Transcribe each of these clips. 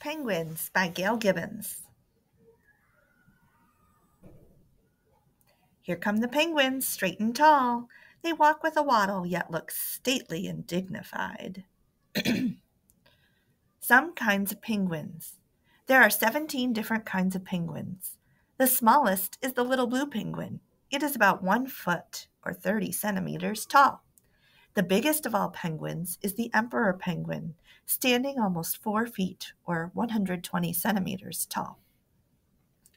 Penguins by Gail Gibbons. Here come the penguins, straight and tall. They walk with a waddle, yet look stately and dignified. Some kinds of penguins. There are 17 different kinds of penguins. The smallest is the little blue penguin. It is about 1 foot or 30 centimeters tall. The biggest of all penguins is the emperor penguin, standing almost 4 feet or 120 centimeters tall.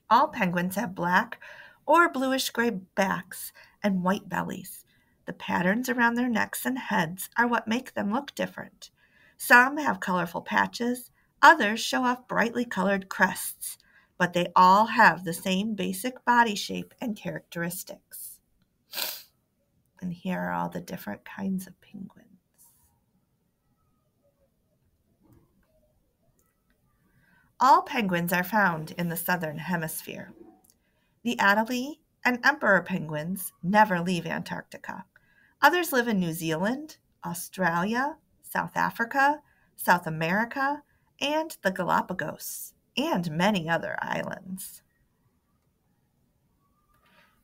All penguins have black or bluish-gray backs and white bellies. The patterns around their necks and heads are what make them look different. Some have colorful patches, others show off brightly colored crests, but they all have the same basic body shape and characteristics. And here are all the different kinds of penguins. All penguins are found in the southern hemisphere. The Adelie and emperor penguins never leave Antarctica. Others live in New Zealand, Australia, South Africa, South America, and the Galapagos, and many other islands.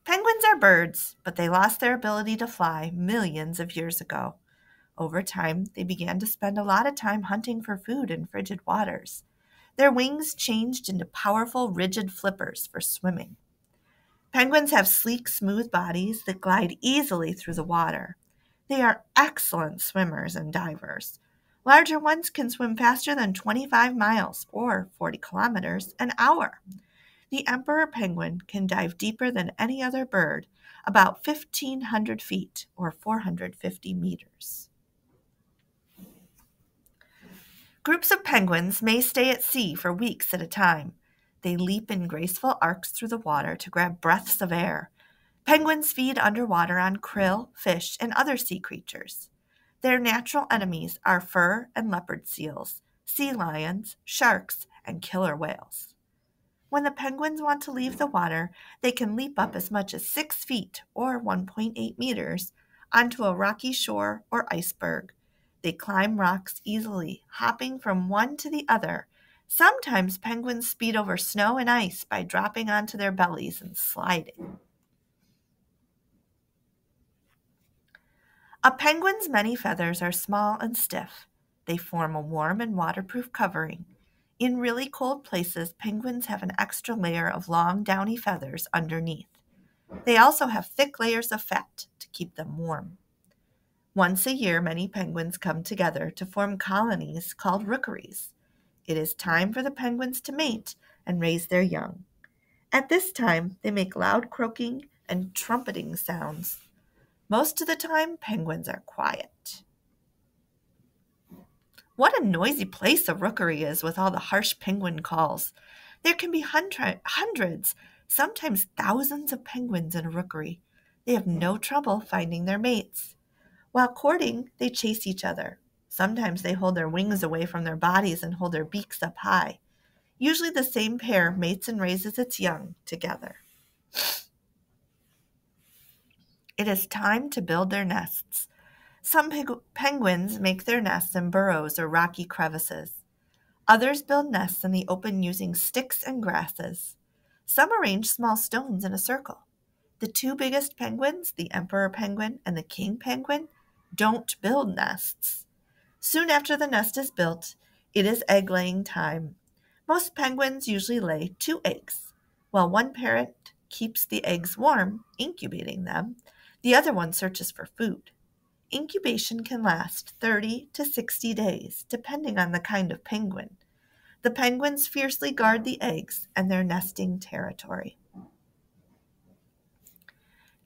Penguins are birds, but they lost their ability to fly millions of years ago. Over time, they began to spend a lot of time hunting for food in frigid waters. Their wings changed into powerful, rigid flippers for swimming. Penguins have sleek, smooth bodies that glide easily through the water. They are excellent swimmers and divers. Larger ones can swim faster than 25 miles or 40 kilometers an hour. The emperor penguin can dive deeper than any other bird, about 1,500 feet or 450 meters. Groups of penguins may stay at sea for weeks at a time. They leap in graceful arcs through the water to grab breaths of air. Penguins feed underwater on krill, fish, and other sea creatures. Their natural enemies are fur and leopard seals, sea lions, sharks, and killer whales. When the penguins want to leave the water, they can leap up as much as 6 feet or 1.8 meters onto a rocky shore or iceberg. They climb rocks easily, hopping from one to the other. Sometimes penguins speed over snow and ice by dropping onto their bellies and sliding. A penguin's many feathers are small and stiff. They form a warm and waterproof covering. In really cold places, penguins have an extra layer of long, downy feathers underneath. They also have thick layers of fat to keep them warm. Once a year, many penguins come together to form colonies called rookeries. It is time for the penguins to mate and raise their young. At this time, they make loud croaking and trumpeting sounds. Most of the time, penguins are quiet. What a noisy place a rookery is with all the harsh penguin calls. There can be hundreds, sometimes thousands of penguins in a rookery. They have no trouble finding their mates. While courting, they chase each other. Sometimes they hold their wings away from their bodies and hold their beaks up high. Usually the same pair mates and raises its young together. It is time to build their nests. Some penguins make their nests in burrows or rocky crevices. Others build nests in the open using sticks and grasses. Some arrange small stones in a circle. The two biggest penguins, the emperor penguin and the king penguin, don't build nests. Soon after the nest is built, it is egg-laying time. Most penguins usually lay 2 eggs. While one parent keeps the eggs warm, incubating them, the other one searches for food. Incubation can last 30 to 60 days, depending on the kind of penguin. The penguins fiercely guard the eggs and their nesting territory.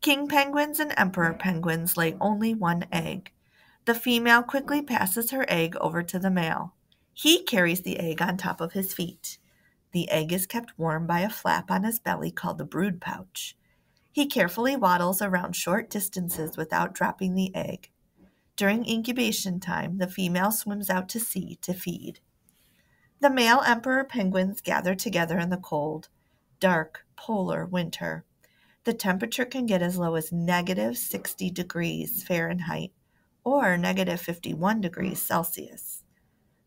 King penguins and emperor penguins lay only 1 egg. The female quickly passes her egg over to the male. He carries the egg on top of his feet. The egg is kept warm by a flap on his belly called the brood pouch. He carefully waddles around short distances without dropping the egg. During incubation time, the female swims out to sea to feed. The male emperor penguins gather together in the cold, dark, polar winter. The temperature can get as low as negative 60 degrees Fahrenheit or negative 51 degrees Celsius.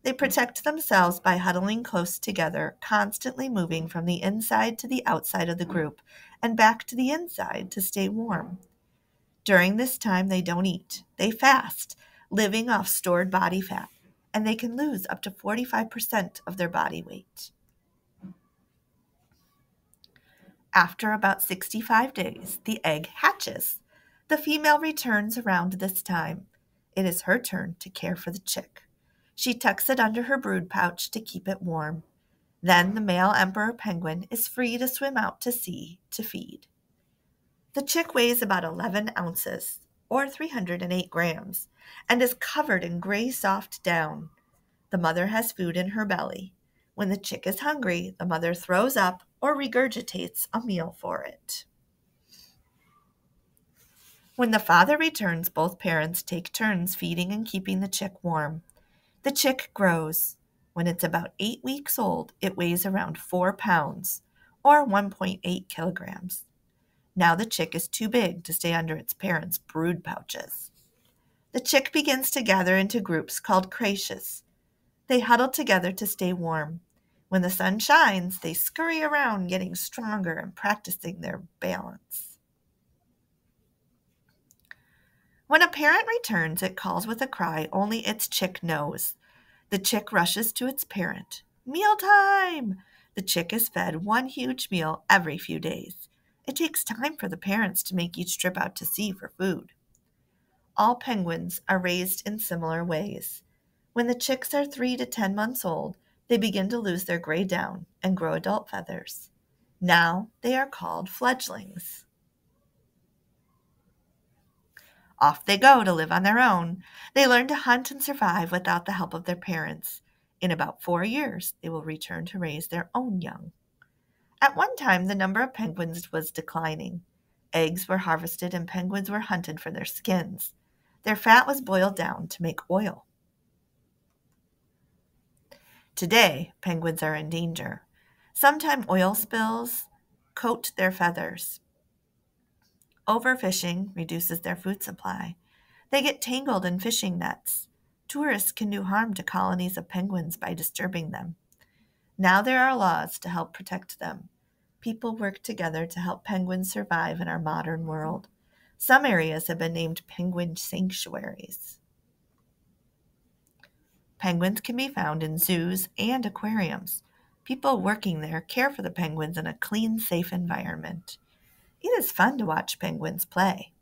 They protect themselves by huddling close together, constantly moving from the inside to the outside of the group and back to the inside to stay warm. During this time, they don't eat. They fast, living off stored body fat, and they can lose up to 45% of their body weight. After about 65 days, the egg hatches. The female returns around this time. It is her turn to care for the chick. She tucks it under her brood pouch to keep it warm. Then the male emperor penguin is free to swim out to sea to feed. The chick weighs about 11 ounces, or 308 grams, and is covered in gray soft down. The mother has food in her belly. When the chick is hungry, the mother throws up or regurgitates a meal for it. When the father returns, both parents take turns feeding and keeping the chick warm. The chick grows. When it's about 8 weeks old, it weighs around 4 pounds, or 1.8 kilograms. Now the chick is too big to stay under its parents' brood pouches. The chick begins to gather into groups called creches. They huddle together to stay warm. When the sun shines, they scurry around getting stronger and practicing their balance. When a parent returns, it calls with a cry only its chick knows. The chick rushes to its parent. Mealtime! The chick is fed one huge meal every few days. It takes time for the parents to make each trip out to sea for food. All penguins are raised in similar ways. When the chicks are 3 to 10 months old, they begin to lose their gray down and grow adult feathers. Now they are called fledglings. Off they go to live on their own. They learn to hunt and survive without the help of their parents. In about 4 years, they will return to raise their own young. At one time, the number of penguins was declining. Eggs were harvested and penguins were hunted for their skins. Their fat was boiled down to make oil. Today, penguins are in danger. Sometimes oil spills coat their feathers. Overfishing reduces their food supply. They get tangled in fishing nets. Tourists can do harm to colonies of penguins by disturbing them. Now there are laws to help protect them. People work together to help penguins survive in our modern world. Some areas have been named penguin sanctuaries. Penguins can be found in zoos and aquariums. People working there care for the penguins in a clean, safe environment. It is fun to watch penguins play.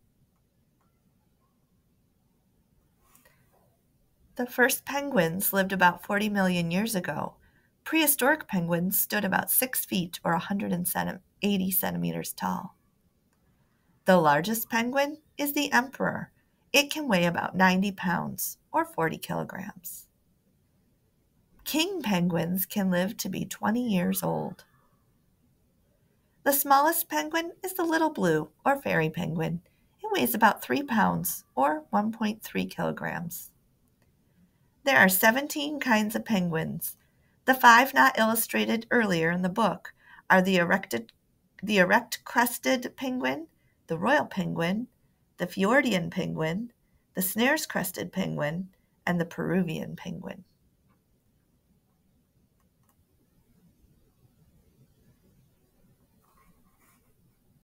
The first penguins lived about 40 million years ago. Prehistoric penguins stood about 6 feet or 180 centimeters tall. The largest penguin is the emperor. It can weigh about 90 pounds or 40 kilograms. King penguins can live to be 20 years old. The smallest penguin is the little blue or fairy penguin. It weighs about 3 pounds or 1.3 kilograms. There are 17 kinds of penguins. The 5 not illustrated earlier in the book are the erect-crested penguin, the royal penguin, the Fjordian penguin, the snares-crested penguin, and the Peruvian penguin.